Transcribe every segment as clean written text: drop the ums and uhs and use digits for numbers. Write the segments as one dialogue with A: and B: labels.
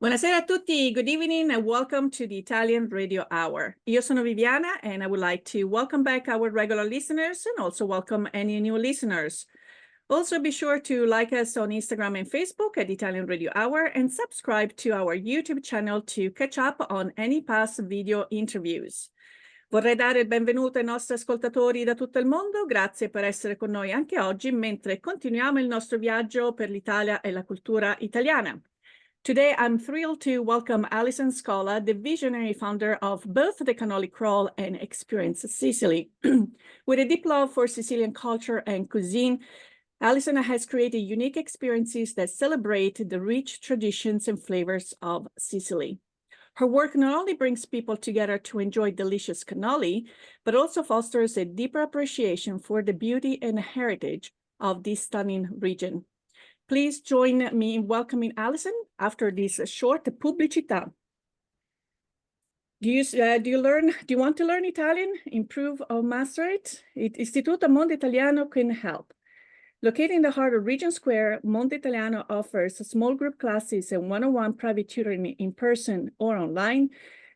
A: Buonasera a tutti, good evening and welcome to the Italian Radio Hour. Io sono Viviana and I would like to welcome back our regular listeners and also welcome any new listeners. Also be sure to like us on Instagram and Facebook at Italian Radio Hour and subscribe to our YouTube channel to catch up on any past video interviews. Vorrei dare il benvenuto ai nostri ascoltatori da tutto il mondo, grazie per essere con noi anche oggi mentre continuiamo il nostro viaggio per l'Italia e la cultura italiana. Today, I'm thrilled to welcome Allison Scola, the visionary founder of both the Cannoli Crawl and Experience Sicily. With a deep love for Sicilian culture and cuisine, Allison has created unique experiences that celebrate the rich traditions and flavors of Sicily. Her work not only brings people together to enjoy delicious cannoli, but also fosters a deeper appreciation for the beauty and heritage of this stunning region. Please join me in welcoming Allison after this short pubblicità. Do you want to learn Italian, improve or master it? Istituto Mondo Italiano can help. Located in the heart of Regent Square, Mondo Italiano offers small group classes and one-on-one private tutoring in person or online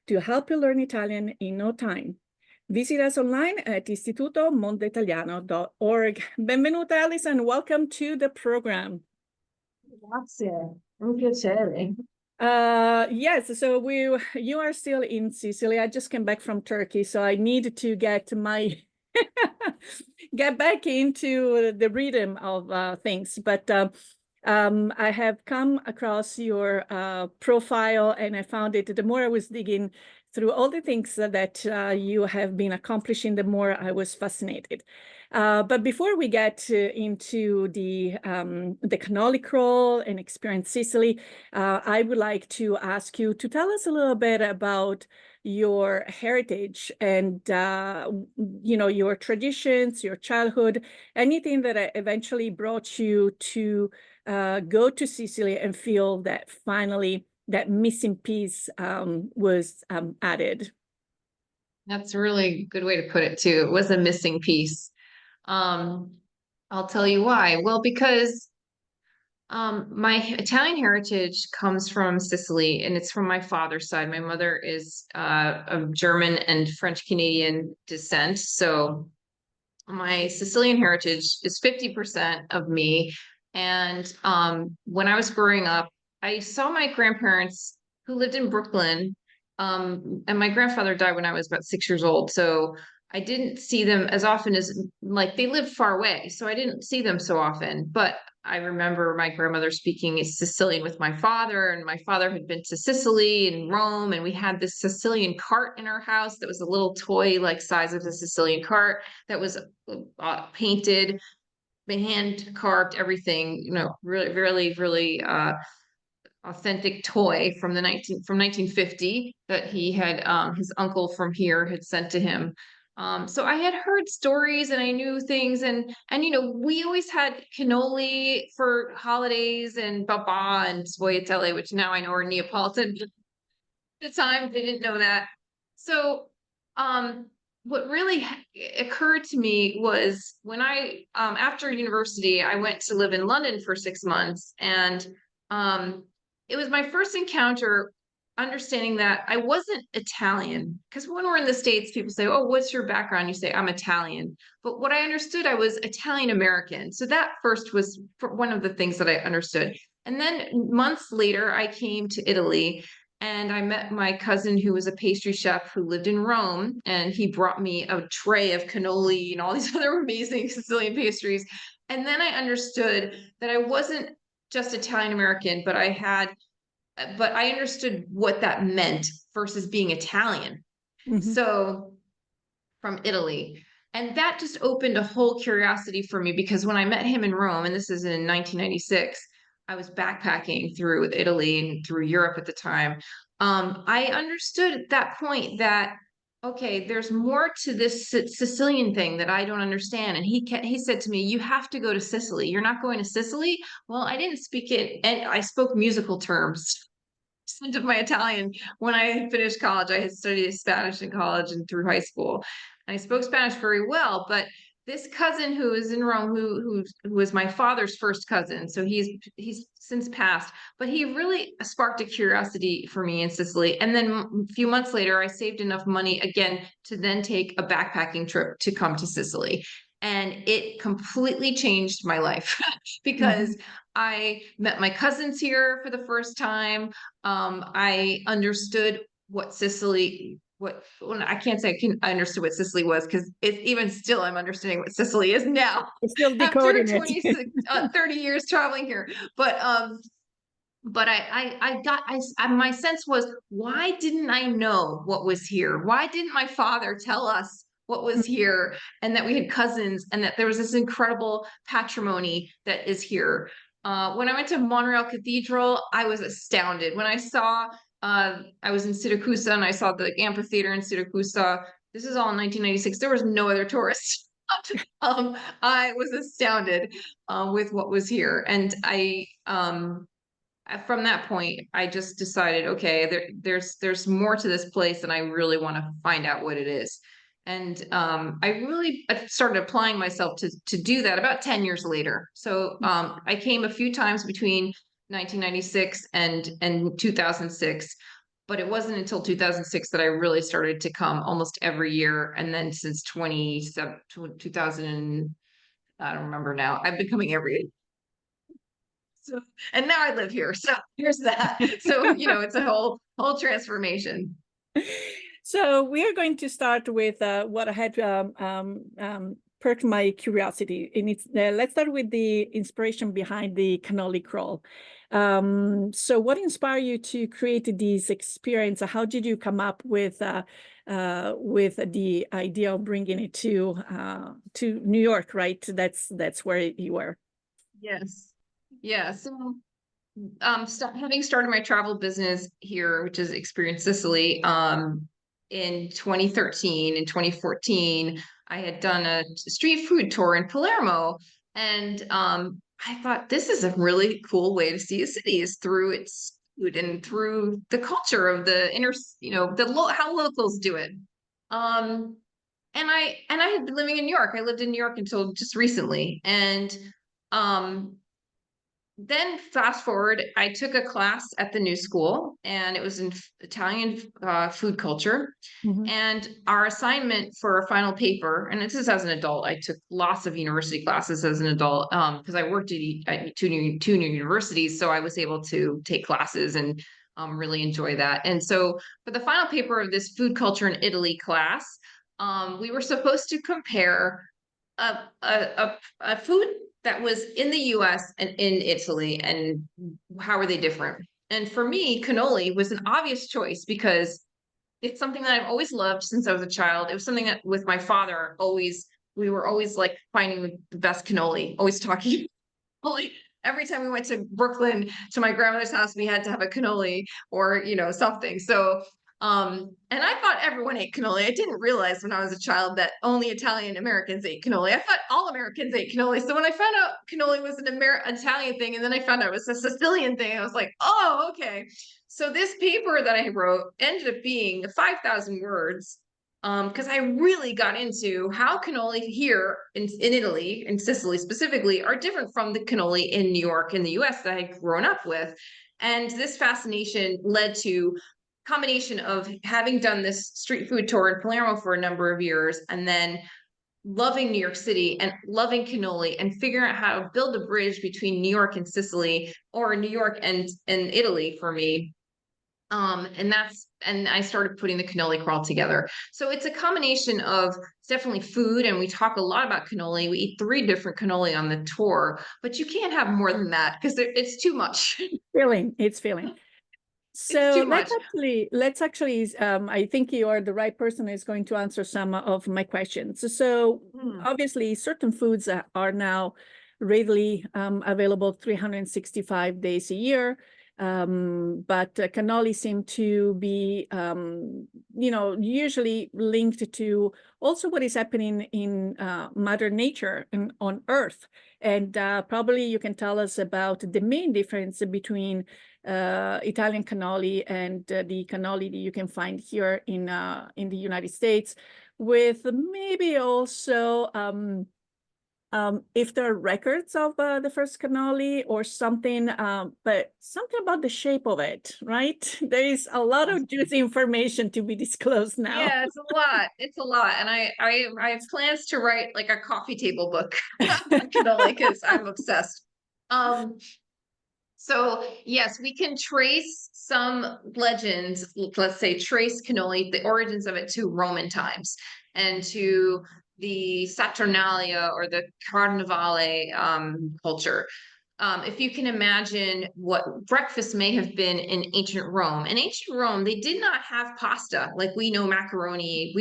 A: to help you learn Italian in no time. Visit us online at istitutomondoitaliano.org. Benvenuta, Allison. Welcome to the program.
B: Grazie, un piacere.
A: Yes, so you are still in Sicily. I just came back from Turkey, so I need to get get back into the rhythm of things. But I have come across your profile and I found it, the more I was digging through all the things that you have been accomplishing, the more I was fascinated. But before we get into the Cannoli Crawl and Experience Sicily, I would like to ask you to tell us a little bit about your heritage and your traditions, your childhood, anything that eventually brought you to go to Sicily and feel that finally that missing piece was added.
B: That's a really good way to put it too. It was a missing piece. I'll tell you why. Well, because my Italian heritage comes from Sicily, and it's from my father's side. My mother is of German and French Canadian descent. So my Sicilian heritage is 50% of me. And when I was growing up, I saw my grandparents who lived in Brooklyn. And my grandfather died when I was about 6 years old. So I didn't see them as often as, like, they lived far away. So I didn't see them so often. But I remember my grandmother speaking Sicilian with my father, and my father had been to Sicily and Rome, and we had this Sicilian cart in our house that was a little toy like size of the Sicilian cart that was painted, hand carved, everything, really, really, really authentic toy from 1950 that he had his uncle from here had sent to him. So I had heard stories and I knew things, and we always had cannoli for holidays and babà and sfogliatelle, which now I know are Neapolitan. At the time they didn't know that. So what really occurred to me was when I after university I went to live in London for 6 months, and it was my first encounter understanding that I wasn't Italian. Because when we're in the States, people say, "Oh, what's your background?" You say, "I'm Italian." But what I understood, I was Italian American. So that first was one of the things that I understood. And then months later, I came to Italy and I met my cousin who was a pastry chef who lived in Rome. And he brought me a tray of cannoli and all these other amazing Sicilian pastries. And then I understood that I wasn't just Italian American, but I understood what that meant versus being Italian.
A: Mm-hmm.
B: So from Italy. And that just opened a whole curiosity for me, because when I met him in Rome, and this is in 1996, I was backpacking through Italy and through Europe at the time. I understood at that point that, okay, there's more to this Sicilian thing that I don't understand. And he said to me, "You have to go to Sicily. You're not going to Sicily?" Well, I didn't speak it, and I spoke musical terms of my Italian. When I finished college, I had studied Spanish in college and through high school. And I spoke Spanish very well, but this cousin who is in Rome, who was my father's first cousin, so he's since passed, but he really sparked a curiosity for me in Sicily. And then a few months later, I saved enough money again to then take a backpacking trip to come to Sicily. And it completely changed my life because I met my cousins here for the first time. I understood what Sicily well, I can't say I understood what Sicily was, because it's even still I'm understanding what Sicily is now
A: You're still
B: after
A: decoding it.
B: 30 years traveling here. But my sense was, why didn't I know what was here? Why didn't my father tell us what was here, and that we had cousins, and that there was this incredible patrimony that is here? When I went to Montreal Cathedral, I was astounded. When I saw, I was in Syracuse and I saw the amphitheater in Syracuse. This is all in 1996. There was no other tourists. I was astounded with what was here, and from that point, I just decided, okay, there's more to this place, and I really want to find out what it is. And I started applying myself to do that about 10 years later. So I came a few times between 1996 and 2006, but it wasn't until 2006 that I really started to come almost every year. And then since 2000, I don't remember now, I've been coming every year. So, and now I live here. So here's that. So, it's a whole transformation.
A: So we are going to start with what I had perked my curiosity. And let's start with the inspiration behind the cannoli crawl. So what inspired you to create this experience? How did you come up with the idea of bringing it to New York, right? That's where you were.
B: Yes. Yeah. So having started my travel business here, which is Experience Sicily, in 2013 and 2014, I had done a street food tour in Palermo, and I thought, this is a really cool way to see a city, is through its food and through the culture of the inner, how locals do it. And I had been living in New York. I lived in New York until just recently, and um, then fast forward, I took a class at the New School, and it was in Italian food culture. And our assignment for a final paper, and this is as an adult, I took lots of university classes as an adult, because I worked at two new universities, so I was able to take classes and really enjoy that. And so for the final paper of this food culture in Italy class, we were supposed to compare a food that was in the US and in Italy, and how are they different? And for me, cannoli was an obvious choice because it's something that I've always loved since I was a child. It was something that with my father, we were always like finding the best cannoli, always talking. Every time we went to Brooklyn to my grandmother's house, we had to have a cannoli or, something. So and I thought everyone ate cannoli. I didn't realize when I was a child that only Italian Americans ate cannoli. I thought all Americans ate cannoli. So when I found out cannoli was an Italian thing, and then I found out it was a Sicilian thing, I was like, oh, okay. So this paper that I wrote ended up being 5,000 words, because I really got into how cannoli here in Italy, in Sicily specifically, are different from the cannoli in New York in the US that I had grown up with. And this fascination led to combination of having done this street food tour in Palermo for a number of years, and then loving New York City and loving cannoli, and figuring out how to build a bridge between New York and Sicily, or New York and Italy for me. And I started putting the cannoli crawl together. So it's a combination of, it's definitely food, and we talk a lot about cannoli. We eat 3 different cannoli on the tour, but you can't have more than that because it's too much.
A: It's filling. So
B: too much.
A: let's actually, I think you are the right person who's going to answer some of my questions. So obviously certain foods are now readily available 365 days a year. But cannoli seem to be, usually linked to also what is happening in Mother Nature and on Earth. And probably you can tell us about the main difference between Italian cannoli and the cannoli that you can find here in the United States. with maybe also if there are records of the first cannoli or something, but something about the shape of it, right? There is a lot of juicy information to be disclosed now.
B: Yeah, it's a lot. It's a lot. And I have plans to write like a coffee table book on cannoli because I'm obsessed. So yes, we can trace some legends, let's say trace cannoli, the origins of it to Roman times and to the Saturnalia or the Carnivale culture. If you can imagine what breakfast may have been in ancient Rome. In ancient Rome, they did not have pasta like we know macaroni.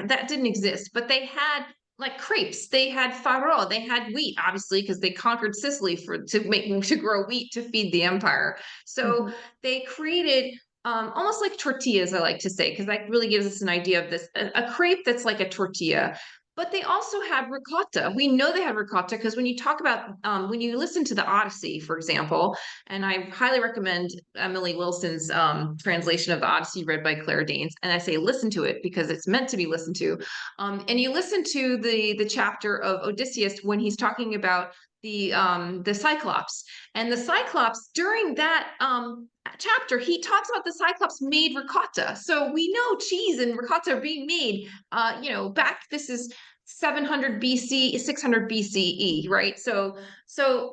B: That didn't exist, but they had like crepes. They had farro. They had wheat, obviously, because they conquered Sicily to grow wheat to feed the empire. So they created almost like tortillas, I like to say, because that really gives us an idea of this. A crepe that's like a tortilla. But they also had ricotta. We know they had ricotta because when you talk about, when you listen to the Odyssey, for example, and I highly recommend Emily Wilson's translation of the Odyssey read by Claire Danes. And I say listen to it because it's meant to be listened to. And you listen to the chapter of Odysseus when he's talking about the Cyclops. And the Cyclops during that chapter, he talks about the Cyclops made ricotta. So we know cheese and ricotta are being made, this is 700 BC, 600 BCE, right? So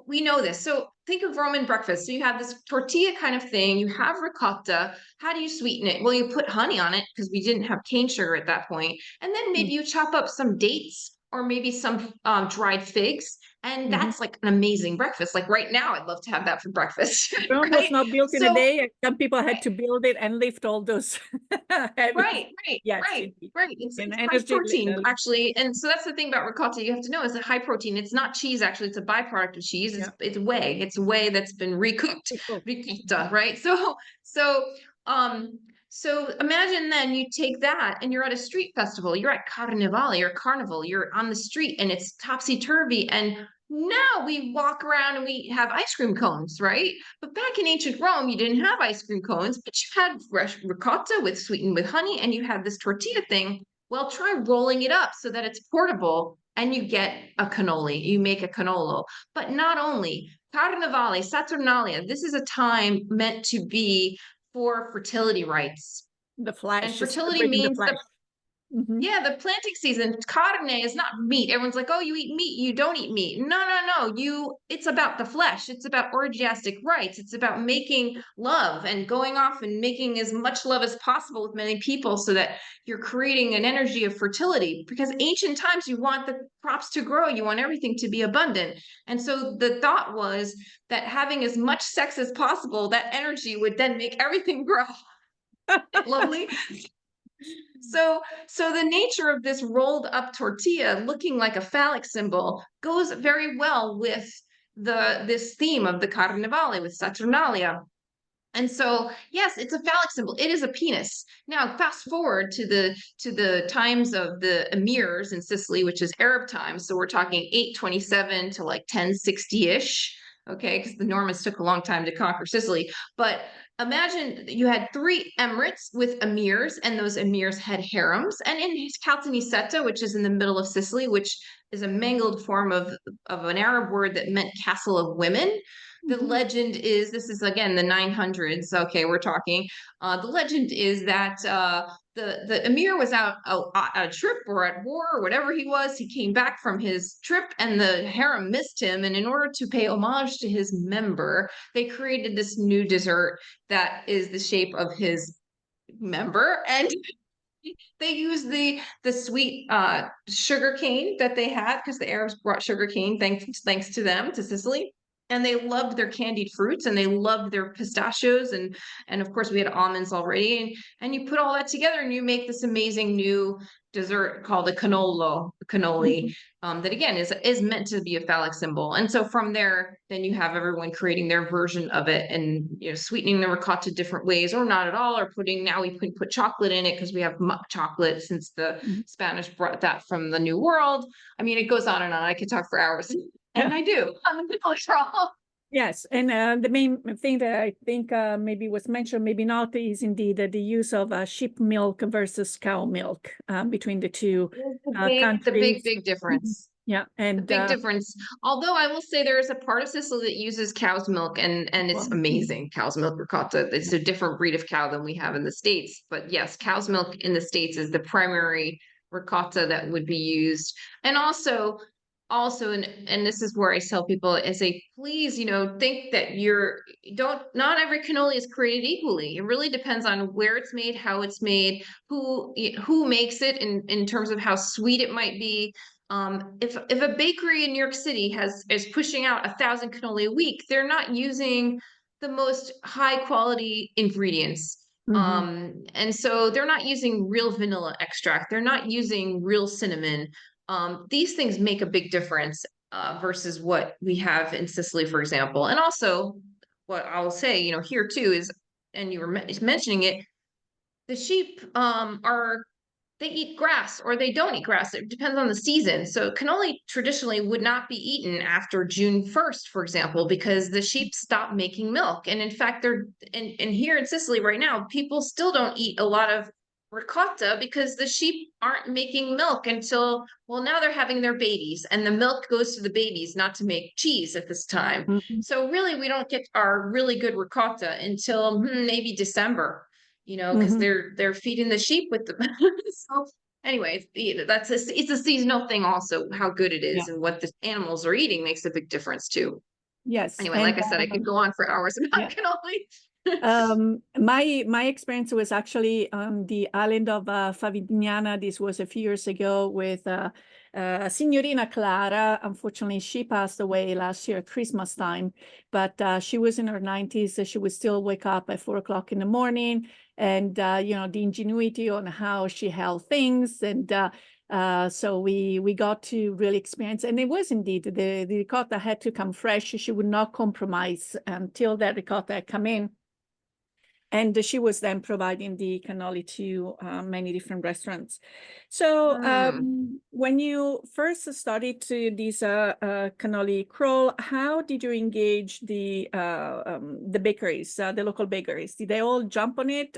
B: we know this. So think of Roman breakfast. So you have this tortilla kind of thing. You have ricotta. How do you sweeten it? Well, you put honey on it because we didn't have cane sugar at that point. And then maybe you chop up some dates or maybe some dried figs. And that's like an amazing breakfast. Like right now, I'd love to have that for breakfast.
A: Rome was not built in a day. Some people had to build it and lift all those heavy.
B: Right. It's high protein, actually. And so that's the thing about ricotta you have to know is that high protein. It's not cheese, actually. It's a byproduct of cheese. It's whey. It's whey that's been recooked. Ricotta, right? So imagine then you take that and you're at a street festival, you're at Carnivale or Carnival, you're on the street and it's topsy-turvy. And now we walk around and we have ice cream cones, right? But back in ancient Rome, you didn't have ice cream cones, but you had fresh ricotta sweetened with honey and you had this tortilla thing. Well, try rolling it up so that it's portable and you get a cannoli. You make a cannolo. But not only Carnivale, Saturnalia, this is a time meant to be for fertility rites.
A: The flesh.
B: And fertility means the planting season. Carne is not meat. Everyone's like, oh, you eat meat, you don't eat meat. No. It's about the flesh. It's about orgiastic rites. It's about making love and going off and making as much love as possible with many people so that you're creating an energy of fertility. Because ancient times, you want the crops to grow. You want everything to be abundant. And so the thought was that having as much sex as possible, that energy would then make everything grow. Lovely. So the nature of this rolled up tortilla looking like a phallic symbol goes very well with this theme of the Carnivale with Saturnalia. And so, yes, it's a phallic symbol. It is a penis. Now, fast forward to the times of the emirs in Sicily, which is Arab times. So we're talking 827 to like 1060-ish. Okay, because the Normans took a long time to conquer Sicily. But imagine you had 3 emirates with emirs, and those emirs had harems. And in Caltanissetta, which is in the middle of Sicily, which is a mangled form of an Arab word that meant castle of women. The legend is, this is again the 900s. Okay, we're talking. The legend is that the emir was out on a trip or at war or whatever he was. He came back from his trip and the harem missed him. And in order to pay homage to his member, they created this new dessert that is the shape of his member. And they used the sweet sugar cane that they had because the Arabs brought sugar cane thanks to them to Sicily. And they loved their candied fruits and they loved their pistachios. And of course we had almonds already. And you put all that together and you make this amazing new dessert called a cannoli, that again is meant to be a phallic symbol. And so from there, then you have everyone creating their version of it and sweetening the ricotta different ways or not at all, or now we can put chocolate in it because we have chocolate since the Spanish brought that from the New World. I mean, it goes on and on. I could talk for hours. And I do. I'm a neutral.
A: Yes, and the main thing that I think maybe was mentioned, maybe not, is indeed the use of sheep milk versus cow milk between the two
B: The
A: countries.
B: big difference.
A: Yeah,
B: The
A: and
B: big difference. Although I will say there is a part of Sicily that uses cow's milk, and it's
A: well,
B: amazing. Cow's milk ricotta. It's a different breed of cow than we have in the States. But yes, cow's milk in the States is the primary ricotta that would be used. And also, and this is where I tell people, I say, please, think that not every cannoli is created equally. It really depends on where it's made, how it's made, who makes it in terms of how sweet it might be. If a bakery in New York City is pushing out 1,000 cannoli a week, they're not using the most high quality ingredients.
A: mhm,
B: And so they're not using real vanilla extract. They're not using real cinnamon. These things make a big difference versus what we have in Sicily, for example. And also, what I'll say, here too is, and you were mentioning it, the sheep they eat grass or they don't eat grass. It depends on the season. So cannoli traditionally would not be eaten after June 1st, for example, because the sheep stop making milk. And in fact, and here in Sicily right now, people still don't eat a lot of ricotta because the sheep aren't making milk until, well, now they're having their babies and the milk goes to the babies, not to make cheese at this time.
A: mhm,
B: So really, we don't get our really good ricotta until maybe December, because
A: mhm.
B: they're feeding the sheep with the so anyways, it's a seasonal thing also. How good it
A: Yeah,
B: is and what the animals are eating makes a big difference too.
A: yes,
B: Anyway,
A: and
B: like I said, I could go on for hours about
A: yeah.
B: cannoli.
A: My experience was actually on the island of Favignana. This was a few years ago with Signorina Clara. Unfortunately, she passed away last year at Christmas time, but she was in her 90s. So she would still wake up at 4 o'clock in the morning, and the ingenuity on how she held things, and so we got to really experience, and it was indeed the ricotta had to come fresh. She would not compromise until that ricotta had come in. And she was then providing the cannoli to many different restaurants. So when you first started to this cannoli crawl, how did you engage the bakeries, the local bakeries? Did they all jump on it?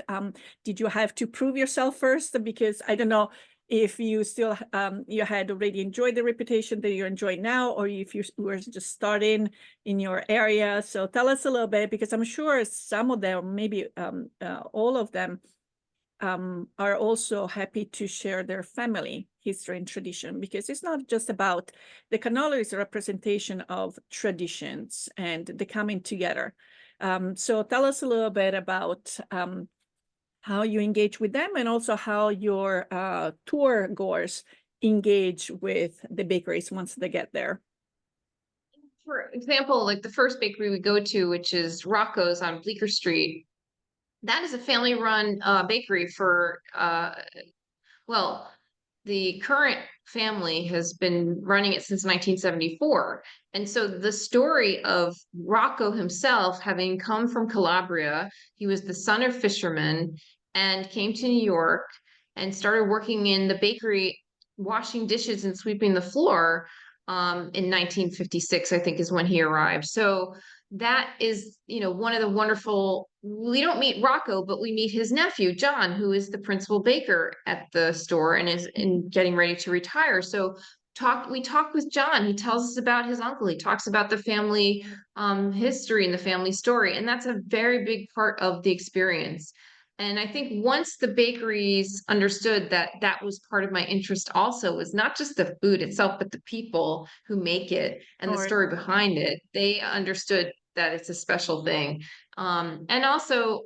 A: Did you have to prove yourself first? Because I don't know if you still you had already enjoyed the reputation that you're enjoying now, or if you were just starting in your area. So tell us a little bit, because I'm sure some of them, maybe all of them, are also happy to share their family history and tradition, because it's not just about the cannoli is a representation of traditions and the coming together. So tell us a little bit about how you engage with them, and also how your tour goers engage with the bakeries once they get there.
B: For example, like the first bakery we go to, which is Rocco's on Bleecker Street, that is a family-run bakery for well, the current family has been running it since 1974. And so the story of Rocco himself, having come from Calabria, he was the son of fishermen and came to New York and started working in the bakery, washing dishes and sweeping the floor in 1956, I think is when he arrived. So that is, one of the wonderful, we don't meet Rocco, but we meet his nephew, John, who is the principal baker at the store and is getting ready to retire. So we talk with John. He tells us about his uncle. He talks about the family history and the family story. And that's a very big part of the experience. And I think once the bakeries understood that that was part of my interest also, was not just the food itself, but the people who make it and the
A: Or
B: story behind it, they understood that it's a special thing. And also,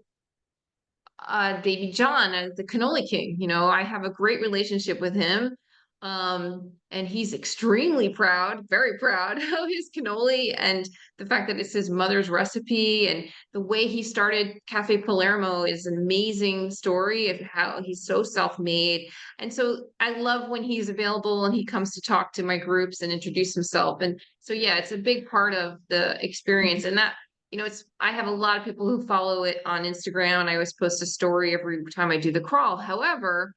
B: Baby John, the cannoli king, I have a great relationship with him. And he's extremely proud, very proud of his cannoli and the fact that it's his mother's recipe, and the way he started Cafe Palermo is an amazing story of how he's so self-made. And so I love when he's available and he comes to talk to my groups and introduce himself. And so, yeah, it's a big part of the experience. And that, I have a lot of people who follow it on Instagram, and I always post a story every time I do the crawl. However,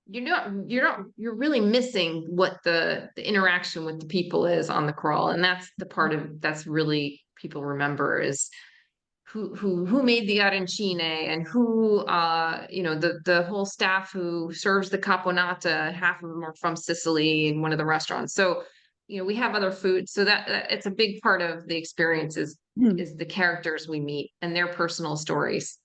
B: you're really missing what the interaction with the people is on the crawl. And that's the part of that's really people remember is who made the arancine and who the whole staff who serves the caponata. Half of them are from Sicily in one of the restaurants. So we have other foods, so that it's a big part of the experience is the characters we meet and their personal stories.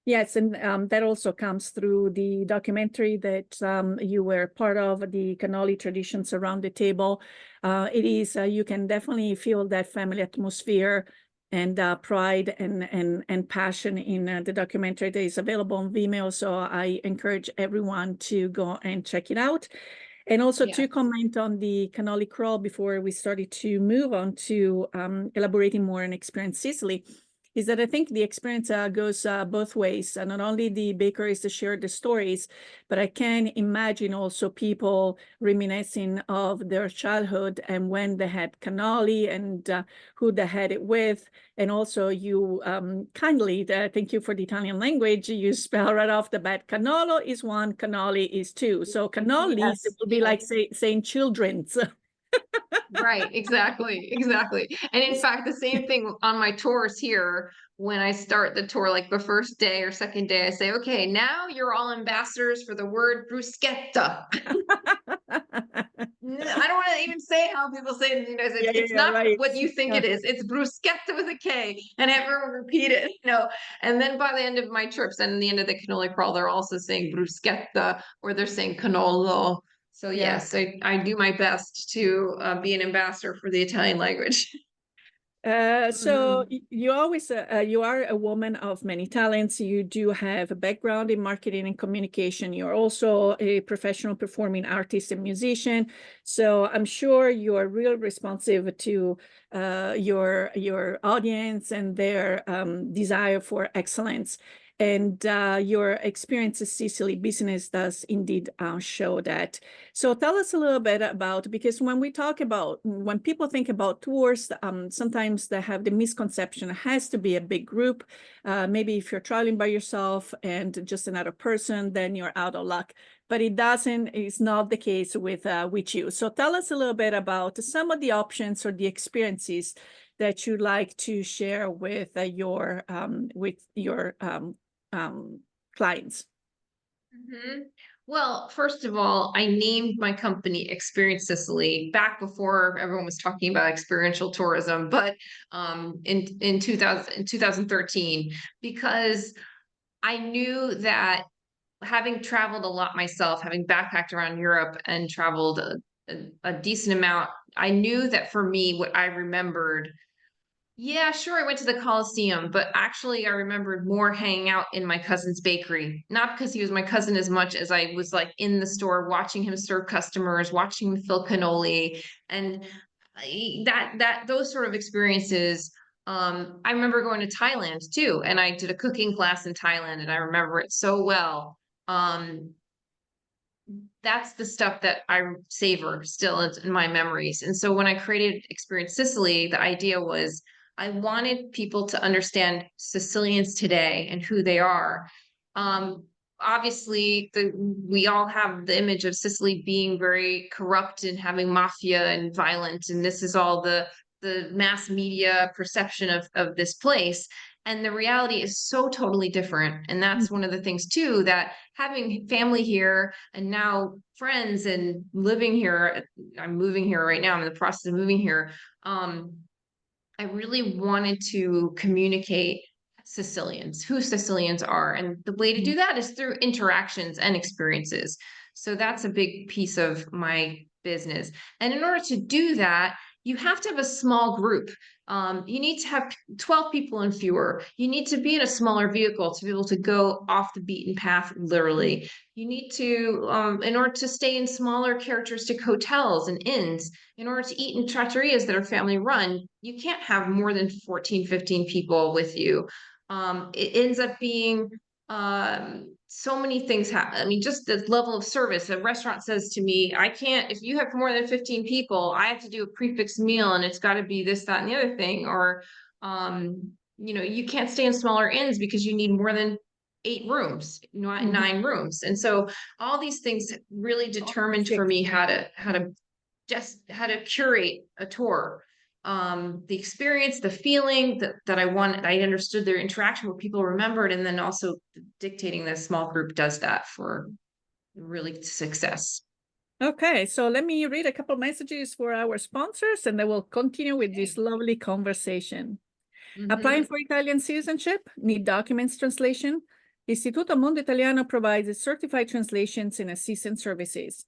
A: Yes, and that also comes through the documentary that you were part of, the Cannoli Traditions Around the Table. It is, you can definitely feel that family atmosphere and pride and passion in the documentary that is available on Vimeo. So I encourage everyone to go and check it out. And also to comment on the cannoli crawl before we started to move on to elaborating more on Experience Sicily, is that I think the experience goes both ways. Not only the bakeries to share the stories, but I can imagine also people reminiscing of their childhood and when they had cannoli and who they had it with. And also you kindly, thank you for the Italian language, you spell right off the bat, cannolo is one, cannoli is two. So cannolis, it will be like saying children's.
B: Right, exactly. And in fact, the same thing on my tours here, when I start the tour, like the first day or second day, I say, okay, now you're all ambassadors for the word bruschetta. I don't want to even say how people say it in the United States. It's not
A: right.
B: what you think it is. It's bruschetta with a K, and everyone repeat it, And then by the end of my trips and the end of the cannoli crawl, they're also saying bruschetta or they're saying cannolo. So yes, I do my best to be an ambassador for the Italian language.
A: So you always you are a woman of many talents. You do have a background in marketing and communication. You're also a professional performing artist and musician. So I'm sure you are real responsive to your audience and their desire for excellence. And your Experience in Sicily business does indeed show that. So tell us a little bit about, because when people think about tours, sometimes they have the misconception it has to be a big group. Maybe if you're traveling by yourself and just another person, then you're out of luck. But it's not the case with you. So tell us a little bit about some of the options or the experiences that you'd like to share with your clients.
B: Well, first of all, I named my company Experience Sicily back before everyone was talking about experiential tourism, but in 2013, because I knew that having traveled a lot myself, having backpacked around Europe and traveled a decent amount, I knew that for me, what I remembered, yeah, sure, I went to the Coliseum, but actually I remembered more hanging out in my cousin's bakery. Not because he was my cousin as much as I was like in the store watching him serve customers, watching him fill cannoli, and those sort of experiences. I remember going to Thailand too, and I did a cooking class in Thailand, and I remember it so well. That's the stuff that I savor still in my memories. And so when I created Experience Sicily, the idea was I wanted people to understand Sicilians today and who they are. Obviously, we all have the image of Sicily being very corrupt and having mafia and violent, and this is all the mass media perception of this place. And the reality is so totally different. And that's one of the things too, that having family here and now friends and living here, I'm moving here right now, I'm in the process of moving here. I really wanted to communicate Sicilians, who Sicilians are. And the way to do that is through interactions and experiences. So that's a big piece of my business. And in order to do that, you have to have a small group. You need to have 12 people and fewer. You need to be in a smaller vehicle to be able to go off the beaten path, literally. You need to, in order to stay in smaller characteristic hotels and inns, in order to eat in trattorias that are family run, you can't have more than 14, 15 people with you. It ends up being so many things happen. I mean, just the level of service. A restaurant says to me, I can't, if you have more than 15 people, I have to do a prefix meal and it's got to be this, that, and the other thing. Or, you can't stay in smaller inns because you need more than 8 rooms, not 9 rooms. And so all these things really determined for me how to curate a tour. the experience, the feeling that I understood their interaction, what people remembered, and then also dictating that small group does that for really success.
A: Okay, so let me read a couple messages for our sponsors, and then we'll continue with this lovely conversation. Applying for Italian citizenship, need documents translation? Istituto Mondo Italiano provides certified translations and assistance services.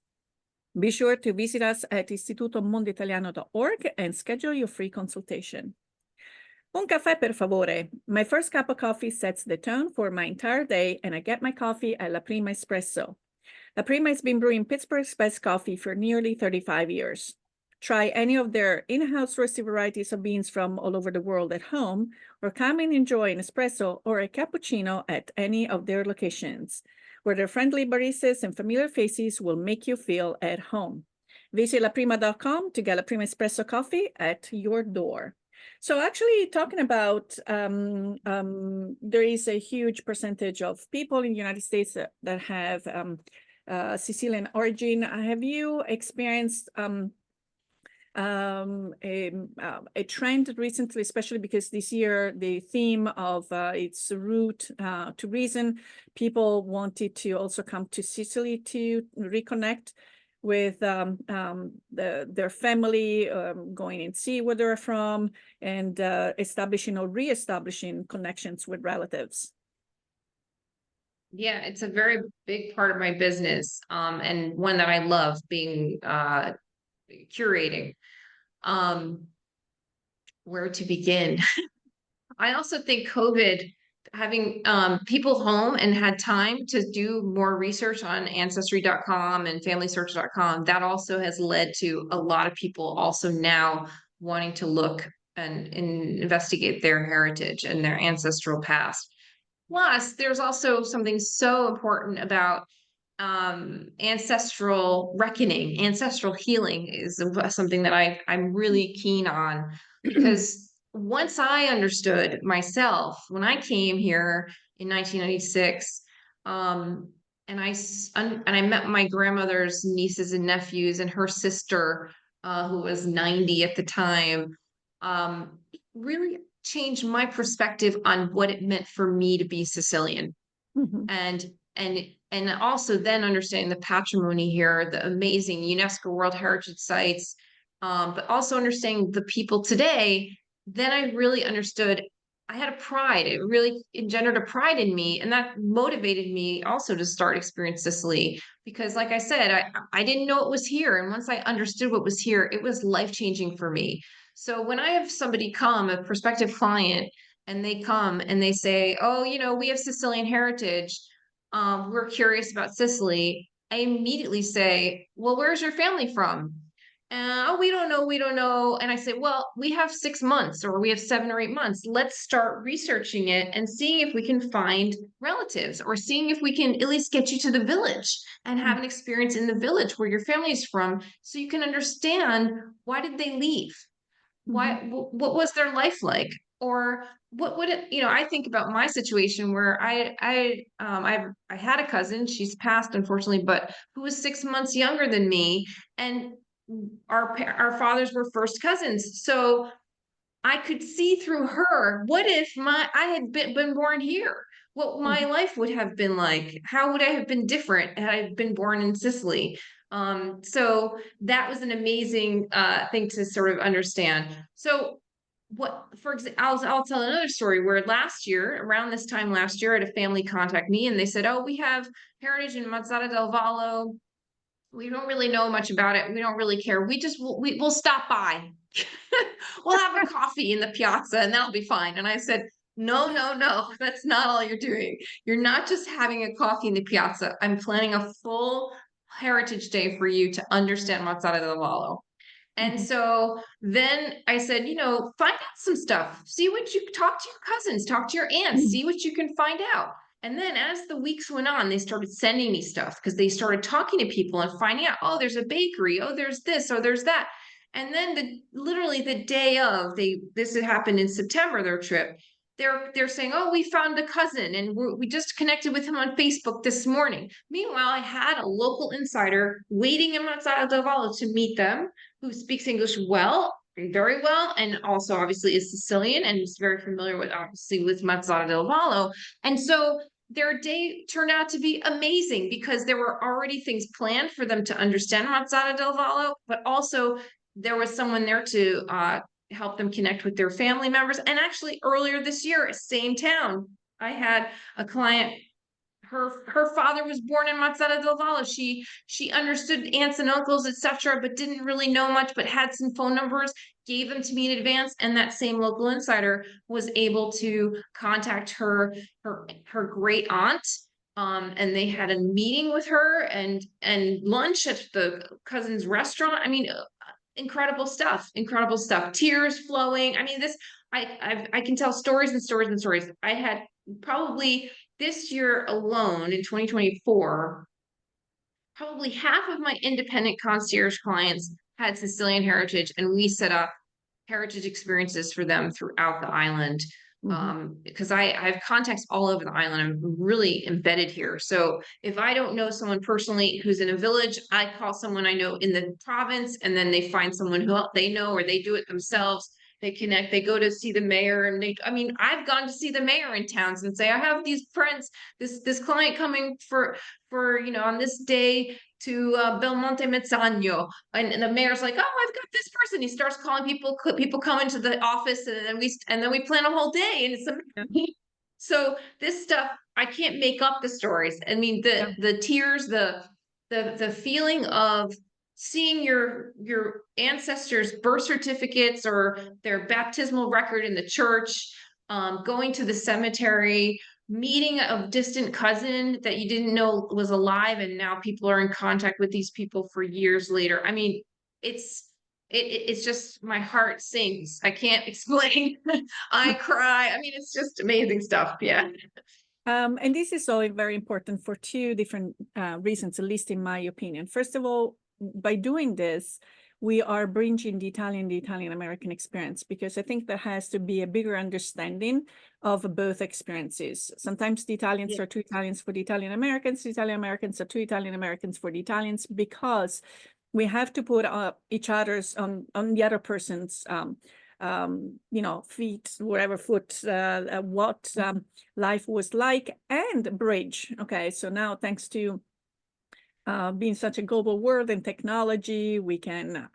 A: Be sure to visit us at istitutomondoitaliano.org and schedule your free consultation. Un caffè, per favore. My first cup of coffee sets the tone for my entire day, and I get my coffee at La Prima Espresso. La Prima has been brewing Pittsburgh's best coffee for nearly 35 years. Try any of their in-house roasted varieties of beans from all over the world at home, or come and enjoy an espresso or a cappuccino at any of their locations, where their friendly baristas and familiar faces will make you feel at home. Visit laprima.com to get La Prima Espresso coffee at your door. So actually talking about, there is a huge percentage of people in the United States that have Sicilian origin. Have you experienced a trend recently, especially because this year the theme of its root to reason, people wanted to also come to Sicily to reconnect with their family, going and see where they're from, and establishing or reestablishing connections with relatives.
B: Yeah, it's a very big part of my business, and one that I love being curating. Where to begin? I also think COVID, having people home and had time to do more research on ancestry.com and familysearch.com, that also has led to a lot of people also now wanting to look and investigate their heritage and their ancestral past. Plus, there's also something so important about ancestral reckoning, ancestral healing is something that I'm really keen on, because once I understood myself when I came here in 1996, and I met my grandmother's nieces and nephews and her sister, who was 90 at the time, really changed my perspective on what it meant for me to be Sicilian. And and also then understanding the patrimony here, the amazing UNESCO World Heritage Sites, but also understanding the people today, then I really understood I had a pride. It really engendered a pride in me, and that motivated me also to start Experience Sicily, because like I said, I didn't know it was here. And once I understood what was here, it was life-changing for me. So when I have somebody come, a prospective client, and they come and they say, oh, we have Sicilian heritage, we're curious about Sicily, I immediately say, well, where's your family from? Oh, we don't know. And I say, well, we have 6 months or we have 7 or 8 months. Let's start researching it and seeing if we can find relatives, or seeing if we can at least get you to the village and have an experience in the village where your family is from, so you can understand, why did they leave? What was their life like? Or what would it, I think about my situation where I had a cousin, she's passed unfortunately, but who was 6 months younger than me, and our fathers were first cousins. So I could see through her. What if I had been born here? What my life would have been like? How would I have been different had I been born in Sicily? So that was an amazing thing to sort of understand. So for example, I'll tell another story where last year, around this time last year, I had a family contact me and they said, oh, we have heritage in Mazzara del Vallo. We don't really know much about it. We don't really care. We'll stop by. We'll have a coffee in the piazza and that'll be fine. And I said, no, that's not all you're doing. You're not just having a coffee in the piazza. I'm planning a full heritage day for you to understand Mazzara del Vallo. And so then I said, find out some stuff. See what you talk to your cousins, talk to your aunts, see what you can find out. And then as the weeks went on, they started sending me stuff because they started talking to people and finding out, oh, there's a bakery, oh, there's this, or there's that. And then literally the day of, this had happened in September, their trip, they're saying, oh, we found a cousin and we just connected with him on Facebook this morning. Meanwhile, I had a local insider waiting in Mazzara del Vallo to meet them, who speaks English well, very well, and also obviously is Sicilian and is very familiar with obviously with Mazzara del Vallo. And so their day turned out to be amazing because there were already things planned for them to understand Mazzara del Vallo, but also there was someone there to help them connect with their family members. And actually earlier this year, same town, I had a client, her father was born in Mazzara del Vallo. She understood aunts and uncles, etc., but didn't really know much, but had some phone numbers, gave them to me in advance, and that same local insider was able to contact her great aunt. And they had a meeting with her and lunch at the cousin's restaurant. I mean, incredible stuff, incredible stuff. Tears flowing. I mean, this I can tell stories and stories and stories. I had probably this year alone in 2024, probably half of my independent concierge clients had Sicilian heritage, and we set up heritage experiences for them throughout the island. Because I have contacts all over the island. I'm really embedded here. So if I don't know someone personally who's in a village, I call someone I know in the province, and then they find someone who they know or they do it themselves. They connect, they go to see the mayor, and I mean, I've gone to see the mayor in towns and say, I have these friends, this client coming for on this day to Belmonte Mezzano. And the mayor's like, oh, I've got this person. He starts calling people come into the office, and then we plan a whole day. And it's amazing. So this stuff, I can't make up the stories. I mean, the tears, the feeling of seeing your ancestors' birth certificates or their baptismal record in the church, going to the cemetery, meeting a distant cousin that you didn't know was alive, and now people are in contact with these people for years later. I mean, it's just my heart sings. I can't explain. I cry. I mean, it's just amazing stuff. Yeah.
A: And this is all very important for two different reasons, at least in my opinion. First of all, by doing this, we are bridging the Italian American experience, because I think there has to be a bigger understanding of both experiences. Sometimes the Italians are too Italians for the Italian Americans, the Italian Americans are too Italian Americans for the Italians, because we have to put each other's on the other person's feet, whatever foot, what life was like, and bridge. Okay, so now thanks to being such a global world and technology, we can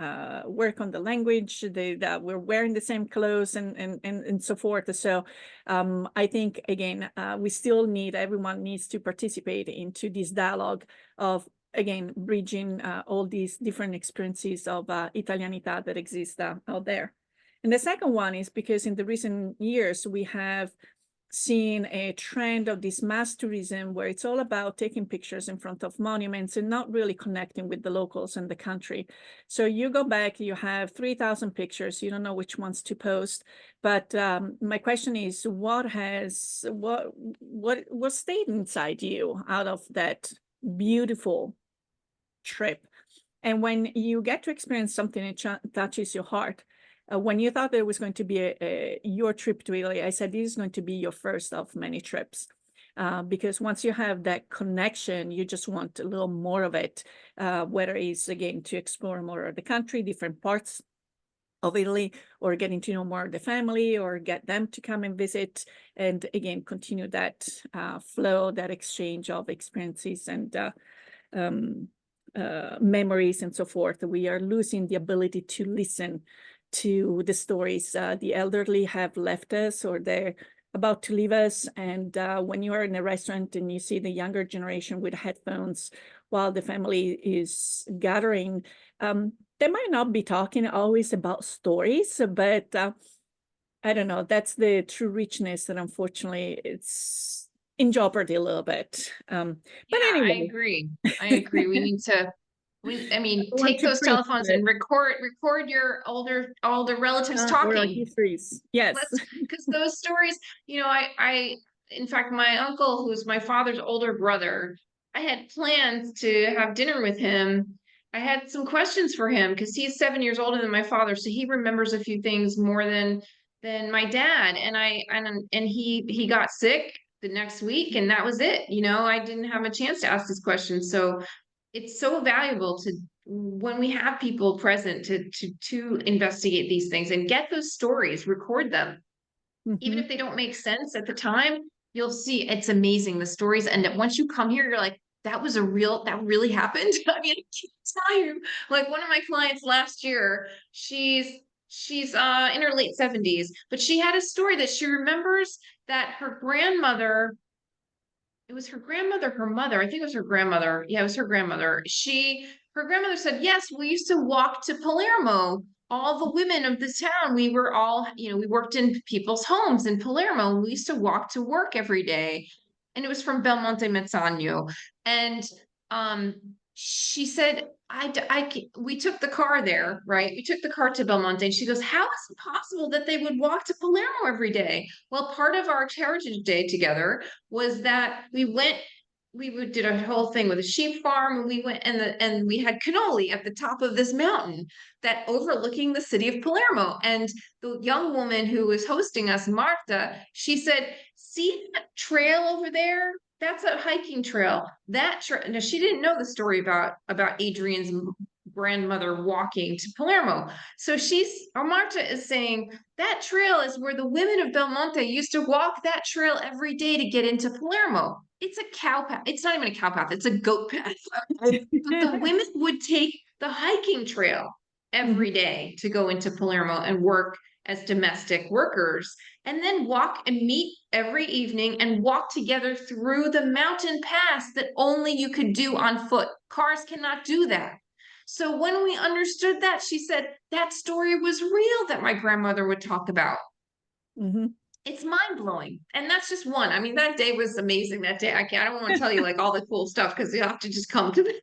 A: work on the language, that we're wearing the same clothes and so forth. So I think, again, we still need, everyone needs to participate into this dialogue of, again, bridging all these different experiences of Italianità that exist out there. And the second one is because in the recent years, we have seen a trend of this mass tourism where it's all about taking pictures in front of monuments and not really connecting with the locals and the country. So you go back, you have 3,000 pictures, you don't know which ones to post. But my question is, what stayed inside you out of that beautiful trip? And when you get to experience something that touches your heart, when you thought there was going to be your trip to Italy, I said, this is going to be your first of many trips. Because once you have that connection, you just want a little more of it, whether it's, again, to explore more of the country, different parts of Italy, or getting to know more of the family, or get them to come and visit, and again, continue that flow, that exchange of experiences and memories and so forth. We are losing the ability to listen to the stories. The elderly have left us, or they're about to leave us. And when you are in a restaurant and you see the younger generation with headphones while the family is gathering, they might not be talking always about stories, but I don't know, that's the true richness that unfortunately it's in jeopardy a little bit. But anyway.
B: I agree. We need to, take those telephones and record your older relatives talking.
A: Histories. Yes.
B: Because those stories, in fact, my uncle, who's my father's older brother, I had plans to have dinner with him. I had some questions for him because he's 7 years older than my father, so he remembers a few things more than my dad. And he got sick the next week, and that was it. I didn't have a chance to ask these questions. So it's so valuable to when we have people present to investigate these things and get those stories, record them. Even if they don't make sense at the time, you'll see it's amazing the stories. And that once you come here, you're like, that really happened. I mean, I can't tell you. Like one of my clients last year, she's in her late 70s, but she had a story that she remembers that her grandmother, it was her grandmother, her mother, I think it was her grandmother. Yeah, it was her grandmother. Her grandmother said, yes, we used to walk to Palermo. All the women of the town, we were all, we worked in people's homes in Palermo. And we used to walk to work every day. And it was from Belmonte Mezzano. And she said, we took the car there, right? We took the car to Belmonte. And she goes, how is it possible that they would walk to Palermo every day? Well, part of our Heritage Day together was that did a whole thing with a sheep farm, and we went and we had cannoli at the top of this mountain that overlooking the city of Palermo. And the young woman who was hosting us, Marta, she said, see that trail over there? That's a hiking trail. Now she didn't know the story about Adrian's grandmother walking to Palermo. So Marta is saying that trail is where the women of Belmonte used to walk that trail every day to get into Palermo. It's a cow path. It's not even a cow path. It's a goat path. But the women would take the hiking trail every day to go into Palermo and work as domestic workers, and then walk and meet every evening and walk together through the mountain pass that only you could do on foot. Cars cannot do that. So when we understood that, she said, that story was real that my grandmother would talk about. It's mind-blowing. And that's just one. I mean, that day was amazing. That day, I don't want to tell you like all the cool stuff because you have to just come to the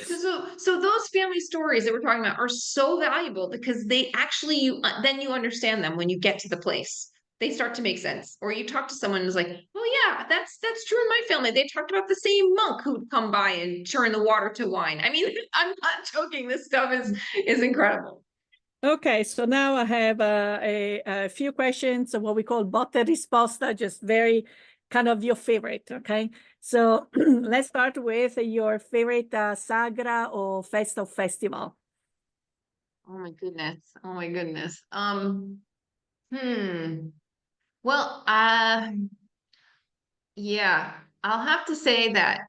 B: so those family stories that we're talking about are so valuable because they actually then you understand them when you get to the place. They start to make sense. Or you talk to someone who's like, oh yeah, that's true in my family. They talked about the same monk who'd come by and turn the water to wine. I mean, I'm not joking. This stuff is incredible.
A: Okay, so now I have a few questions of what we call botte risposta, just very kind of your favorite, okay? So let's start with your favorite sagra or festa or festival.
B: Oh my goodness. Oh my goodness. Well, yeah, I'll have to say that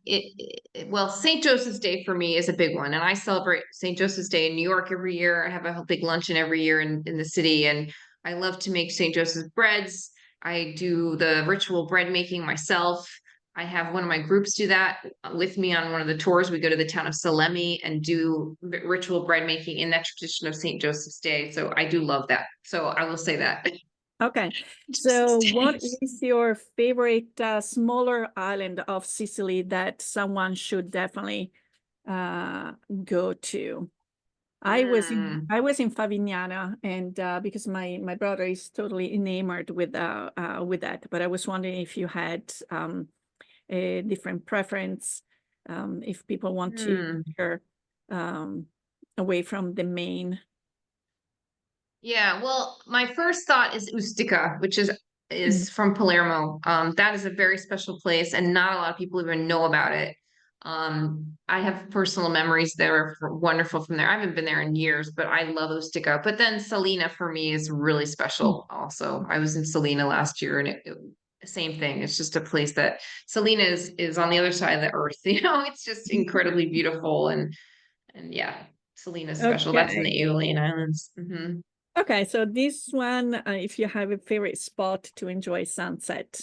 B: well, St. Joseph's Day for me is a big one. And I celebrate St. Joseph's Day in New York every year. I have a big luncheon every year in the city. And I love to make St. Joseph's breads. I do the ritual bread making myself. I have one of my groups do that with me on one of the tours. We go to the town of Salemi and do ritual bread making in that tradition of St. Joseph's Day. So I do love that. So I will say that.
A: Okay, so what is your favorite smaller island of Sicily that someone should definitely go to? I was in Favignana, and because my brother is totally enamored with that. But I was wondering if you had a different preference, if people want to hear away from the main.
B: Yeah, well, my first thought is Ustica, which is from Palermo. That is a very special place, and not a lot of people even know about it. I have personal memories there, wonderful from there. I haven't been there in years, but I love Ustica. But then Salina for me is really special also. I was in Salina last year, and same thing. It's just a place that Salina is on the other side of the earth. It's just incredibly beautiful, and yeah, Salina's special. That's in the Aeolian Islands.
A: Okay, so this one, if you have a favorite spot to enjoy sunset.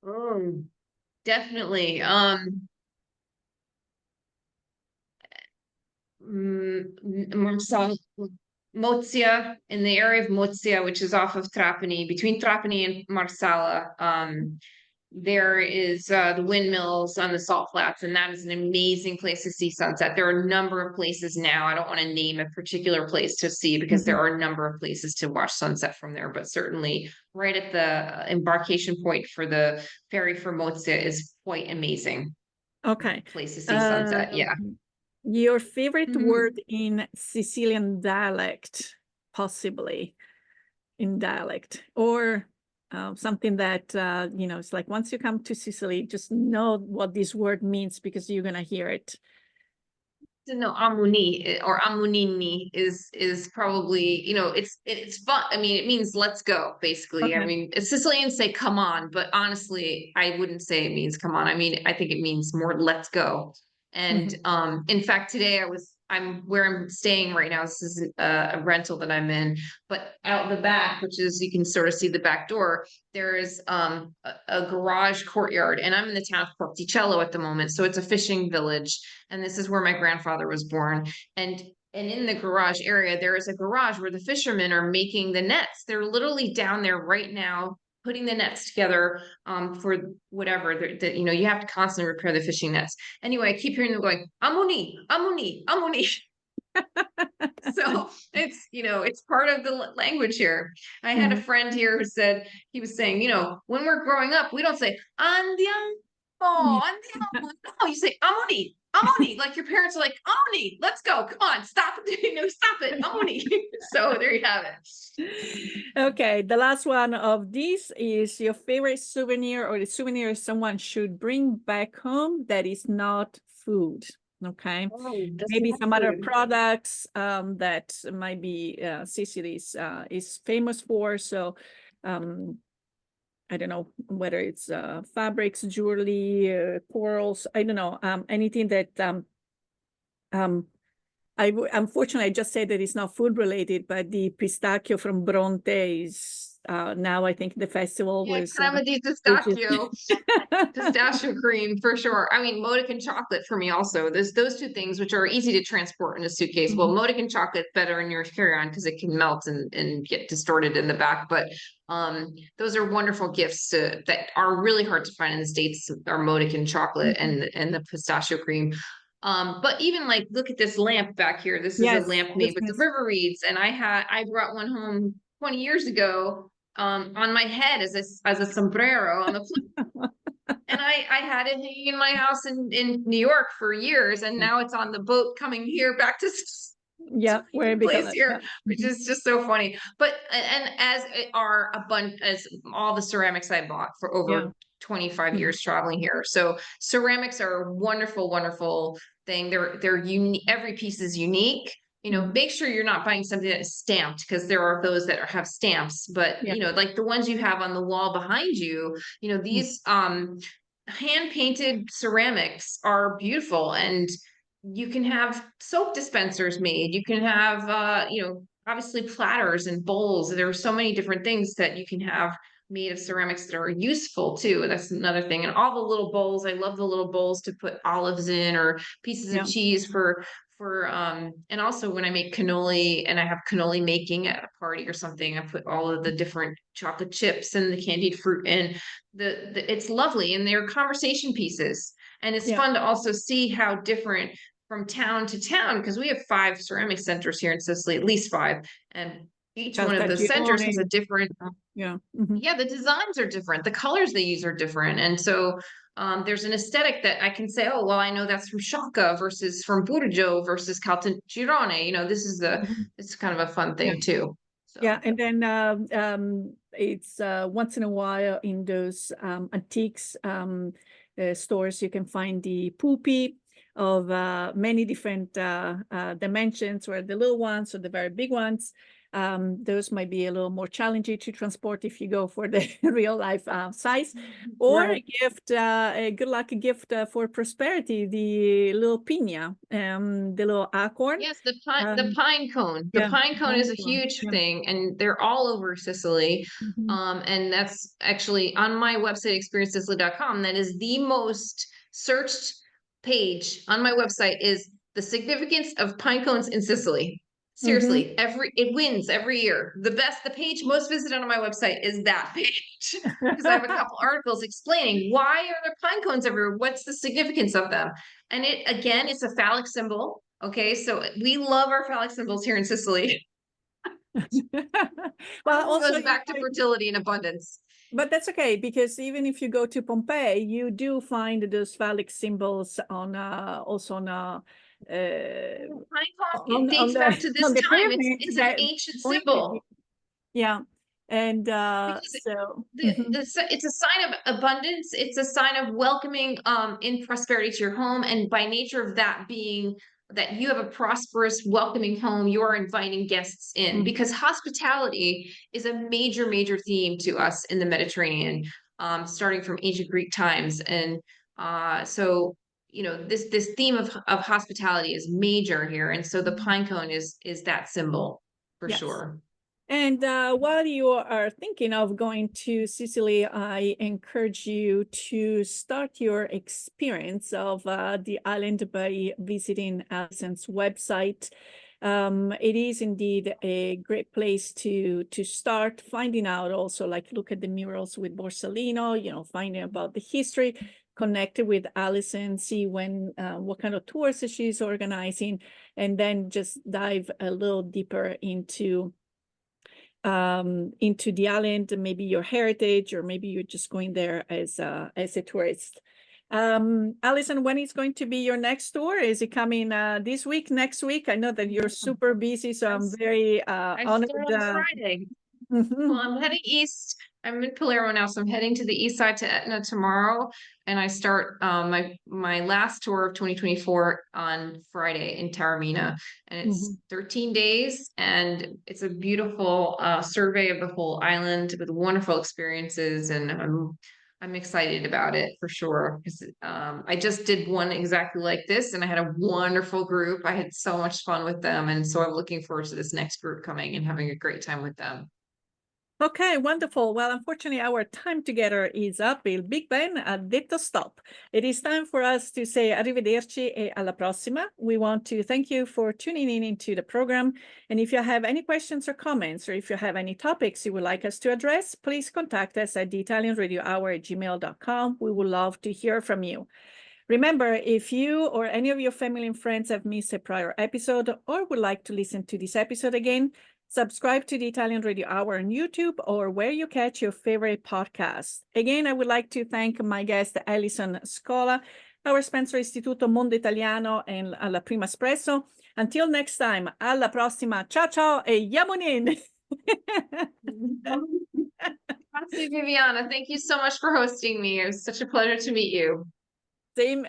B: Oh, definitely. Mozia, in the area of Mozia, which is off of Trapani, between Trapani and Marsala. There is the windmills on the salt flats, and that is an amazing place to see sunset. There are a number of places now. I don't want to name a particular place to see because there are a number of places to watch sunset from there, but certainly right at the embarkation point for the ferry for Mozia is quite amazing.
A: Okay.
B: Place to see sunset, yeah.
A: Your favorite word in Sicilian dialect, possibly in dialect, or something that, it's like once you come to Sicily, just know what this word means because you're going to hear it.
B: To know amuni or amunini is probably, it's fun. I mean, it means let's go, basically.
A: Okay.
B: I mean, Sicilians say come on, but honestly, I wouldn't say it means come on. I mean, I think it means more let's go. And in fact, today I'm where I'm staying right now. This is a rental that I'm in, but out the back, which is, you can sort of see the back door, there is a garage courtyard, and I'm in the town of Porticello at the moment. So it's a fishing village, and this is where my grandfather was born. And in the garage area, there is a garage where the fishermen are making the nets. They're literally down there right now putting the nets together for whatever that you have to constantly repair the fishing nets. Anyway, I keep hearing them going, amuni, amuni, amuni. So it's part of the language here. I had a friend here who said, he was saying, when we're growing up, we don't say andiamo, andiamo. No, you say amoni, amoni. Like your parents are like, amoni, let's go. Come on, stop it. Stop it, amoni. So there you have it.
A: Okay, the last one of these is your favorite souvenir, or the souvenir someone should bring back home that is not food. Okay, maybe some other products that might be Sicily is famous for. So I don't know whether it's fabrics, jewelry, corals. I don't know, anything that unfortunately, I just said that it's not food related, but the pistachio from Bronte is now, I think the festival was
B: crema di pistachio, pistachio cream for sure. I mean, Modican chocolate for me also. There's those two things which are easy to transport in a suitcase. Well, Modican chocolate better in your carry-on because it can melt and get distorted in the back. But those are wonderful gifts that are really hard to find in the States. Are Modican chocolate and the pistachio cream. But even like, look at this lamp back here. This is a lamp made with the river reeds, and I brought one home 20 years ago on my head as a sombrero on the flip. And I had it hanging in my house in New York for years, and now it's on the boat coming here back to
A: where it
B: place here, which is just so funny. But and as are a bunch, as all the ceramics I bought for over 25 years traveling here. So ceramics are a wonderful, wonderful thing. They're unique. Every piece is unique. Make sure you're not buying something that is stamped, because there are those that have stamps, but like the ones you have on the wall behind you, these hand painted ceramics are beautiful, and you can have soap dispensers made. You can have, obviously platters and bowls. There are so many different things that you can have made of ceramics that are useful too. That's another thing. And all the little bowls, I love the little bowls to put olives in, or pieces of cheese for and also when I make cannoli and I have cannoli making at a party or something, I put all of the different chocolate chips and the candied fruit in. It's lovely, and they're conversation pieces. And it's fun to also see how different from town to town, because we have 5 ceramic centers here in Sicily, at least 5, and each one of the centers has a different the designs are different, the colors they use are different, and so there's an aesthetic that I can say, oh well, I know that's from Sciacca versus from Burgio versus Caltagirone. This is it's kind of a fun thing too. So.
A: And then it's once in a while in those antiques stores you can find the pupi of many different dimensions, or the little ones or the very big ones. Those might be a little more challenging to transport if you go for the real life size, or a gift, a good luck gift for prosperity, the little piña, the little acorn.
B: Yes, the pine cone. The pine cone is a huge thing, and they're all over Sicily. And that's actually on my website, experiencesicily.com. That is the most searched page on my website, is the significance of pine cones in Sicily. Seriously, it wins every year. The page most visited on my website is that page, because I have a couple articles explaining why are there pine cones everywhere? What's the significance of them? And it's a phallic symbol. Okay, so we love our phallic symbols here in Sicily.
A: Well, also
B: it goes back to fertility and abundance.
A: But that's okay, because even if you go to Pompeii, you do find those phallic symbols on also on
B: it dates back to this time. It's an ancient symbol.
A: Yeah. And
B: Because
A: so
B: it's a sign of abundance. It's a sign of welcoming in prosperity to your home. And by nature of that being that you have a prosperous, welcoming home, you are inviting guests in because hospitality is a major, major theme to us in the Mediterranean, starting from ancient Greek times. And so you know, this theme of hospitality is major here. And so the pine cone is that symbol for
A: yes.
B: sure.
A: And while you are thinking of going to Sicily, I encourage you to start your experience of the island by visiting Allison's website. It is indeed a great place to start finding out also, like look at the murals with Borsellino, you know, finding about the history, connected with Allison, see when what kind of tours she's organizing, and then just dive a little deeper into the island, maybe your heritage, or maybe you're just going there as a tourist. Allison, when is going to be your next tour? Is it coming this week, next week? I know that you're super busy, so I'm very honored.
B: I start on Friday. Well, I'm heading east. I'm in Palermo now, so I'm heading to the east side to Etna tomorrow, and I start my last tour of 2024 on Friday in Taormina, and it's 13 days, and it's a beautiful survey of the whole island with wonderful experiences, and I'm excited about it for sure because I just did one exactly like this, and I had a wonderful group. I had so much fun with them, and so I'm looking forward to this next group coming and having a great time with them.
A: Okay, wonderful. Well, unfortunately, our time together is up. Il Big Ben ha detto stop. It is time for us to say arrivederci e alla prossima. We want to thank you for tuning in into the program. And if you have any questions or comments, or if you have any topics you would like us to address, please contact us at theitalianradiohour@gmail.com. We would love to hear from you. Remember, if you or any of your family and friends have missed a prior episode or would like to listen to this episode again, subscribe to the Italian Radio Hour on YouTube or where you catch your favorite podcasts. Again, I would like to thank my guest, Allison Scola, our sponsor Istituto Mondo Italiano and alla Prima Espresso. Until next time, alla prossima. Ciao, ciao, e yamunin.
B: Grazie, Viviana. Thank you so much for hosting me. It was such a pleasure to meet you.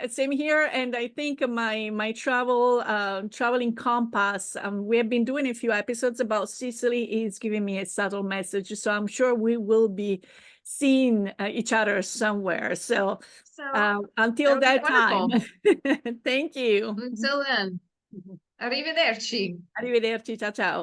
A: Same here, and I think my traveling compass. We have been doing a few episodes about Sicily. Is giving me a subtle message, so I'm sure we will be seeing each other somewhere. So until that time, thank you.
B: Until then, arrivederci.
A: Arrivederci, ciao ciao.